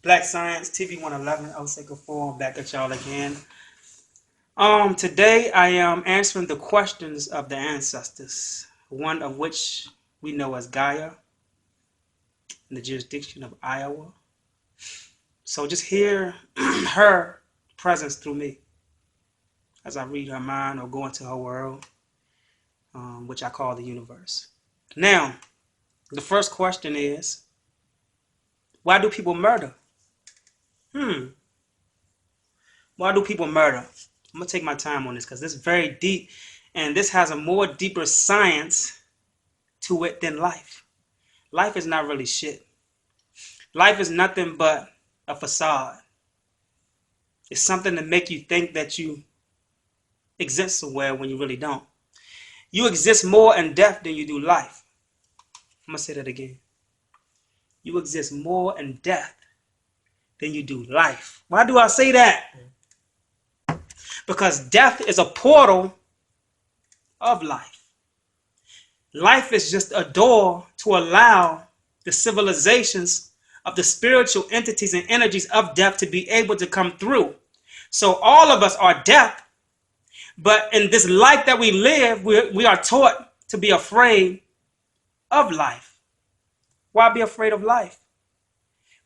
Black Science TV 111, Osei Kufuor, back at y'all again. Today I am answering the questions of the ancestors, one of which we know as Gaia, in the jurisdiction of Iowa. So just hear her presence through me as I read her mind or go into her world, which I call the universe. Now, the first question is, why do people murder? Why do people murder? I'm going to take my time on this because this is very deep, and this has a more deeper science to it than life. Life is not really shit. Life is nothing but a facade. It's something to make you think that you exist somewhere when you really don't. You exist more in death than you do life. I'm going to say that again. You exist more in death than you do life. Why do I say that? Because death is a portal of life. Life is just a door to allow the civilizations of the spiritual entities and energies of death to be able to come through. So all of us are death, but in this life that we live, we are taught to be afraid of life. Why be afraid of life?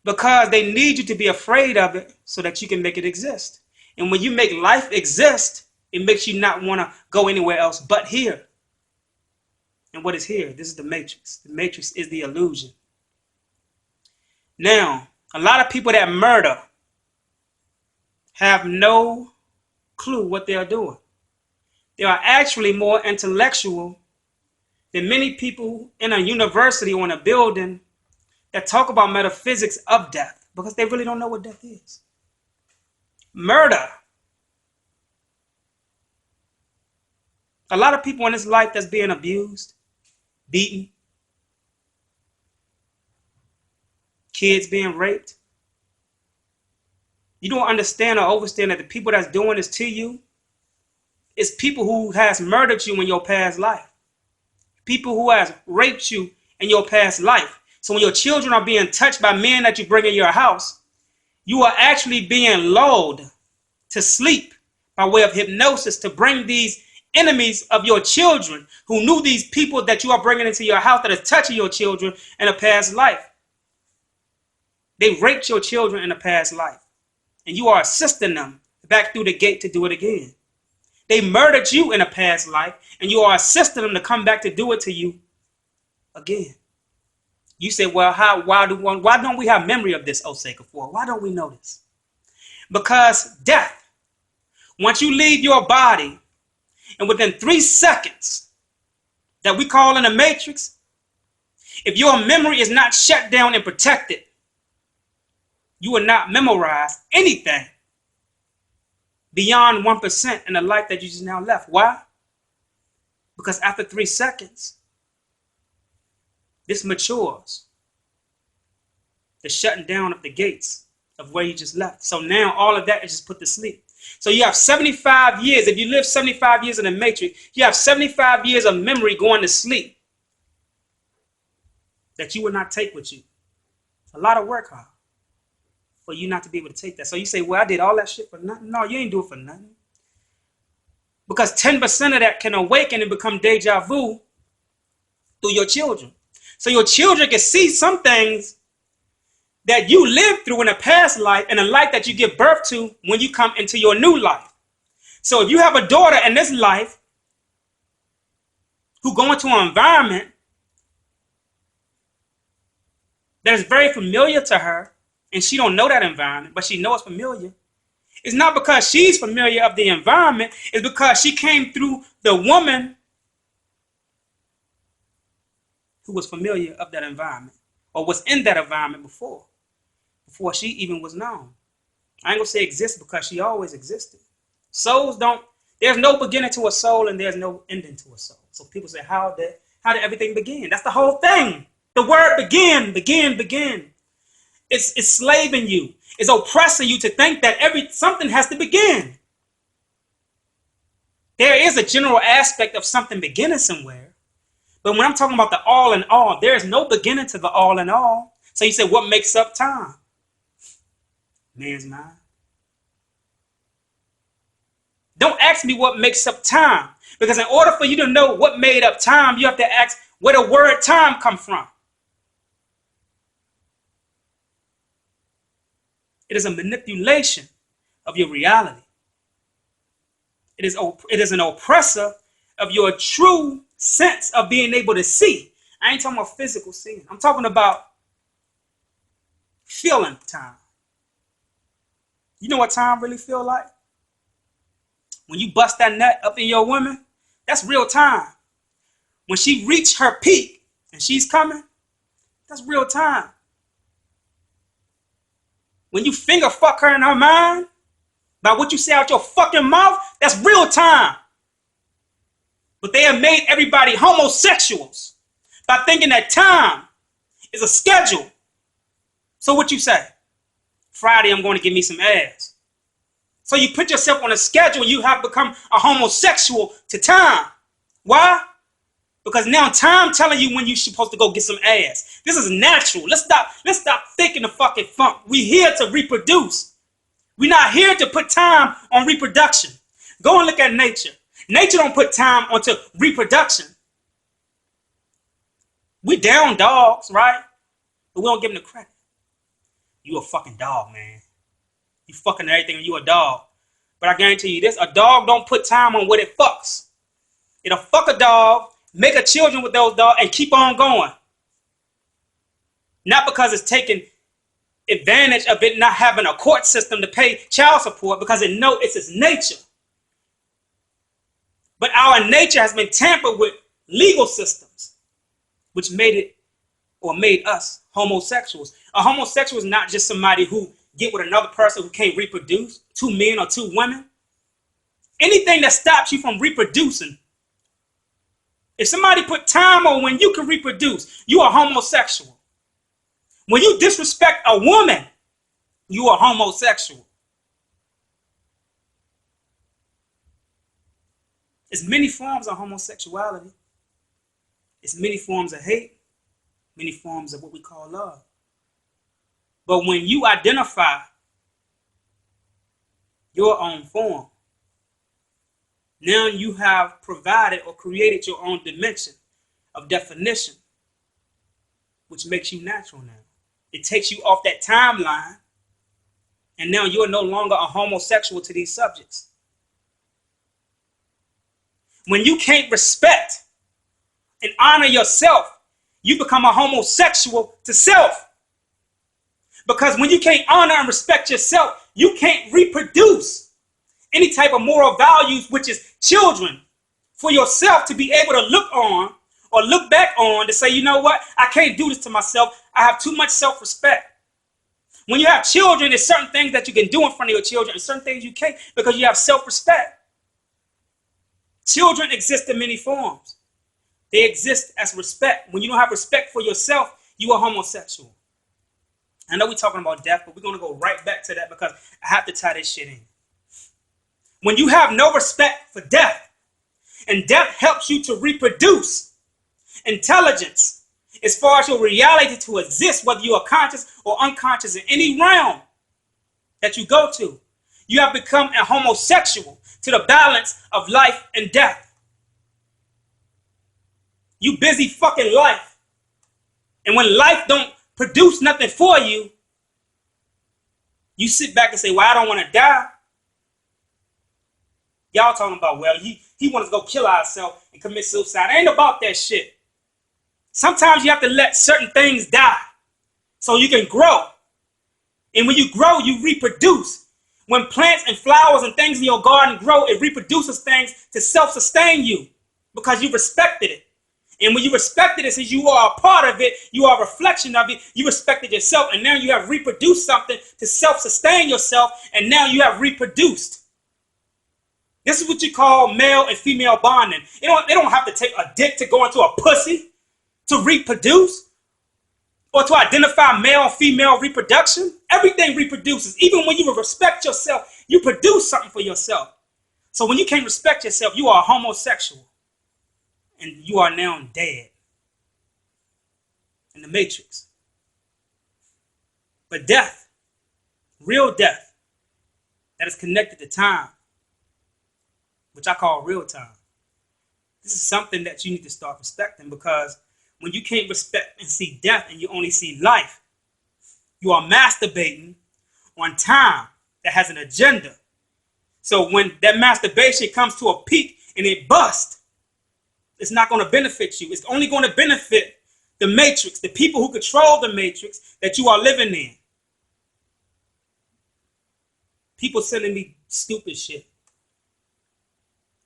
Because they need you to be afraid of it so that you can make it exist. And when you make life exist, it makes you not want to go anywhere else but here. And what is here? This is the matrix. The matrix is the illusion. Now, a lot of people that murder have no clue what they are doing. They are actually more intellectual than many people in a university or in a building that talk about metaphysics of death, because they really don't know what death is. Murder. A lot of people in this life that's being abused, beaten, kids being raped. You don't understand or understand that the people that's doing this to you is people who has murdered you in your past life. People who has raped you in your past life. So when your children are being touched by men that you bring in your house, you are actually being lulled to sleep by way of hypnosis to bring these enemies of your children who knew these people that you are bringing into your house that is touching your children in a past life. They raped your children in a past life, and you are assisting them back through the gate to do it again. They murdered you in a past life, and you are assisting them to come back to do it to you again. You say, well, why don't we have memory of this, Osei Kufuor? Why don't we know this? Because death, once you leave your body, and within 3 seconds that we call in the matrix, if your memory is not shut down and protected, you will not memorize anything beyond 1% in the life that you just now left. Why? Because after 3 seconds, this matures. The shutting down of the gates of where you just left. So now all of that is just put to sleep. So you have 75 years. If you live 75 years in the matrix, you have 75 years of memory going to sleep that you will not take with you. A lot of work, huh? For you not to be able to take that. So you say, well, I did all that shit for nothing. No, you ain't do it for nothing. Because 10% of that can awaken and become deja vu through your children. So your children can see some things that you lived through in a past life and a life that you give birth to when you come into your new life. So if you have a daughter in this life who go into an environment that is very familiar to her, and she don't know that environment, but she knows it's familiar, it's not because she's familiar of the environment, it's because she came through the woman who was familiar of that environment or was in that environment before she even was known. I ain't gonna say exist because she always existed. Souls don't, there's no beginning to a soul and there's no ending to a soul. So people say, how did everything begin? That's the whole thing. The word begin. It's slaving you. It's oppressing you to think that something has to begin. There is a general aspect of something beginning somewhere. But when I'm talking about the all in all, there is no beginning to the all in all. So you say, what makes up time? Man's mind. Don't ask me what makes up time. Because in order for you to know what made up time, you have to ask where the word time come from. It is a manipulation of your reality. It is an oppressor of your true sense of being able to see. I ain't talking about physical seeing. I'm talking about feeling time. You know what time really feel like? When you bust that nut up in your woman, that's real time. When she reached her peak and she's coming, that's real time. When you finger fuck her in her mind, by what you say out your fucking mouth, that's real time. But they have made everybody homosexuals by thinking that time is a schedule. So what you say? Friday, I'm going to give me some ass. So you put yourself on a schedule, you have become a homosexual to time. Why? Because now time telling you when you're supposed to go get some ass. This is natural. Let's stop thinking the fucking funk. We're here to reproduce. We're not here to put time on reproduction. Go and look at nature. Nature don't put time onto reproduction. We down dogs, right? But we don't give them the credit. You a fucking dog, man. You fucking everything and you a dog. But I guarantee you this, a dog don't put time on what it fucks. It'll fuck a dog, make a children with those dogs, and keep on going. Not because it's taking advantage of it not having a court system to pay child support, because it knows it's its nature. But our nature has been tampered with legal systems, which made us homosexuals. A homosexual is not just somebody who get with another person who can't reproduce, 2 men or 2 women. Anything that stops you from reproducing. If somebody put time on when you can reproduce, you are homosexual. When you disrespect a woman, you are homosexual. There's many forms of homosexuality. It's many forms of hate, many forms of what we call love. But when you identify your own form, now you have provided or created your own dimension of definition, which makes you natural now. It takes you off that timeline, and now you're no longer a homosexual to these subjects. When you can't respect and honor yourself, you become a homosexual to self. Because when you can't honor and respect yourself, you can't reproduce any type of moral values, which is children, for yourself to be able to look on or look back on to say, you know what? I can't do this to myself. I have too much self-respect. When you have children, there's certain things that you can do in front of your children and certain things you can't because you have self-respect. Children exist in many forms. They exist as respect. When you don't have respect for yourself, you are homosexual. I know we're talking about death, but we're going to go right back to that because I have to tie this shit in. When you have no respect for death, and death helps you to reproduce intelligence as far as your reality to exist, whether you are conscious or unconscious in any realm that you go to, you have become a homosexual to the balance of life and death. You busy fucking life. And when life don't produce nothing for you, you sit back and say, well, I don't want to die. Y'all talking about, well, he wants to go kill ourselves and commit suicide. It ain't about that shit. Sometimes you have to let certain things die so you can grow. And when you grow, you reproduce. When plants and flowers and things in your garden grow, it reproduces things to self-sustain you because you respected it. And when you respected it, since you are a part of it, you are a reflection of it, you respected yourself, and now you have reproduced something to self-sustain yourself, and now you have reproduced. This is what you call male and female bonding. They don't have to take a dick to go into a pussy to reproduce or to identify male and female reproduction. Everything reproduces. Even when you respect yourself, you produce something for yourself. So when you can't respect yourself, you are a homosexual. And you are now dead in the matrix. But death Real death that is connected to time, which I call real time. This is something that you need to start respecting, because when you can't respect and see death and you only see life, you are masturbating on time that has an agenda. So when that masturbation comes to a peak and it busts, it's not going to benefit you. It's only going to benefit the matrix, the people who control the matrix that you are living in. People sending me stupid shit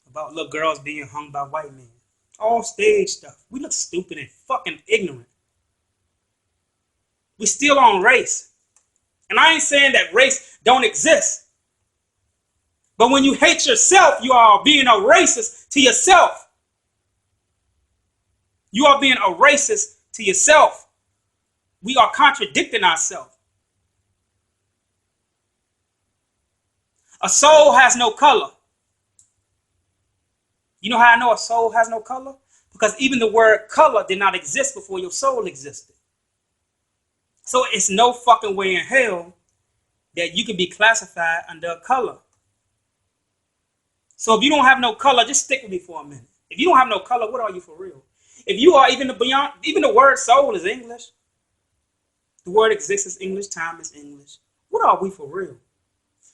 about little girls being hung by white men. All stage stuff. We look stupid and fucking ignorant. We still on race. And I ain't saying that race don't exist. But when you hate yourself, you are being a racist to yourself. You are being a racist to yourself. We are contradicting ourselves. A soul has no color. You know how I know a soul has no color? Because even the word color did not exist before your soul existed. So it's no fucking way in hell that you can be classified under a color. So if you don't have no color, just stick with me for a minute. If you don't have no color, what are you for real? If you are even the word soul is English. The word exists is English, time is English. What are we for real?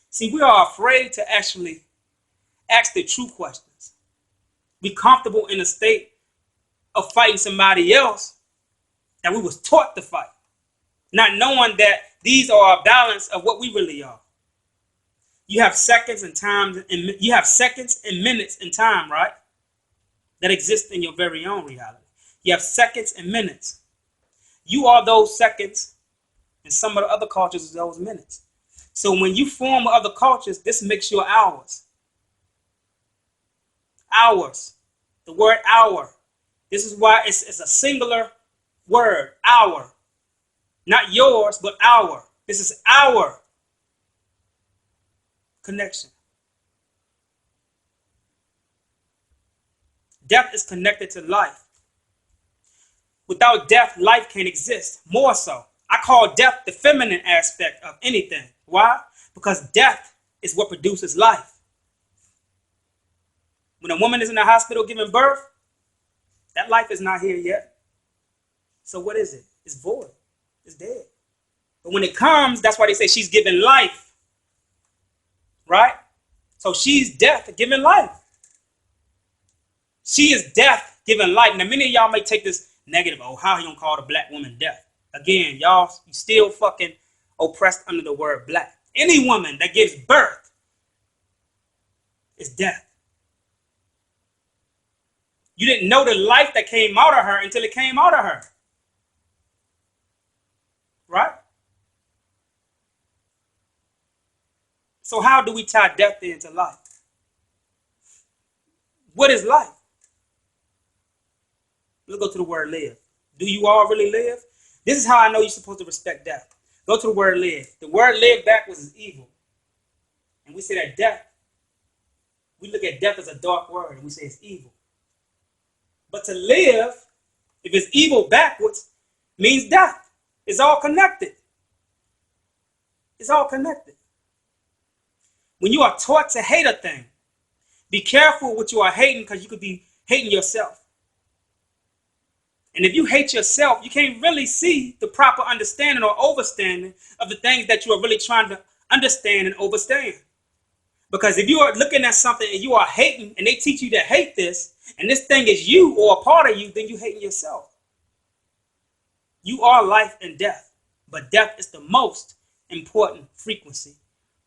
See, we are afraid to actually ask the true questions. Be comfortable in a state of fighting somebody else that we was taught to fight, not knowing that these are a balance of what we really are. You have seconds and times, and you have seconds and minutes in time, right? That exist in your very own reality. You have seconds and minutes. You are those seconds, and some of the other cultures are those minutes. So when you form with other cultures, this makes your hours. Hours. The word hour. This is why it's a singular word, hour. Not yours, but our. This is our connection. Death is connected to life. Without death, life can't exist. More so. I call death the feminine aspect of anything. Why? Because death is what produces life. When a woman is in the hospital giving birth, that life is not here yet. So what is it? It's void. It's dead. But when it comes, that's why they say she's giving life. Right? So she's death giving life. She is death giving life. Now, many of y'all may take this negative. Oh, how he gonna call the black woman death? Again, y'all, you still fucking oppressed under the word black. Any woman that gives birth is death. You didn't know the life that came out of her until it came out of her. Right? So how do we tie death into life? What is life? Let's go to the word live. Do you all really live? This is how I know you're supposed to respect death. Go to the word live. The word live backwards is evil. And we say that death, we look at death as a dark word and we say it's evil. But to live, if it's evil backwards, means death. It's all connected. It's all connected. When you are taught to hate a thing, be careful what you are hating, because you could be hating yourself. And if you hate yourself, you can't really see the proper understanding or overstanding of the things that you are really trying to understand and overstand. Because if you are looking at something and you are hating, and they teach you to hate this, and this thing is you or a part of you, then you hating yourself. You are life and death, but death is the most important frequency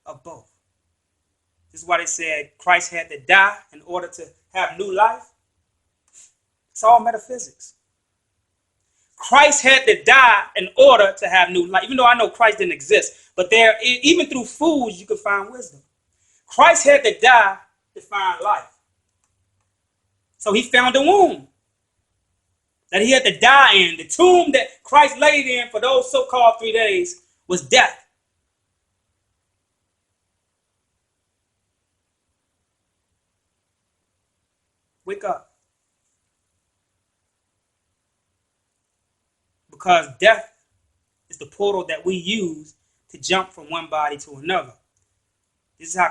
of both. This is why they said Christ had to die in order to have new life. It's all metaphysics. Christ had to die in order to have new life. Even though I know Christ didn't exist, but there, even through fools, you can find wisdom. Christ had to die to find life. So he found a womb that he had to die in. The tomb that Christ laid in for those so-called 3 days was death. Wake up. Because death is the portal that we use to jump from one body to another. This is how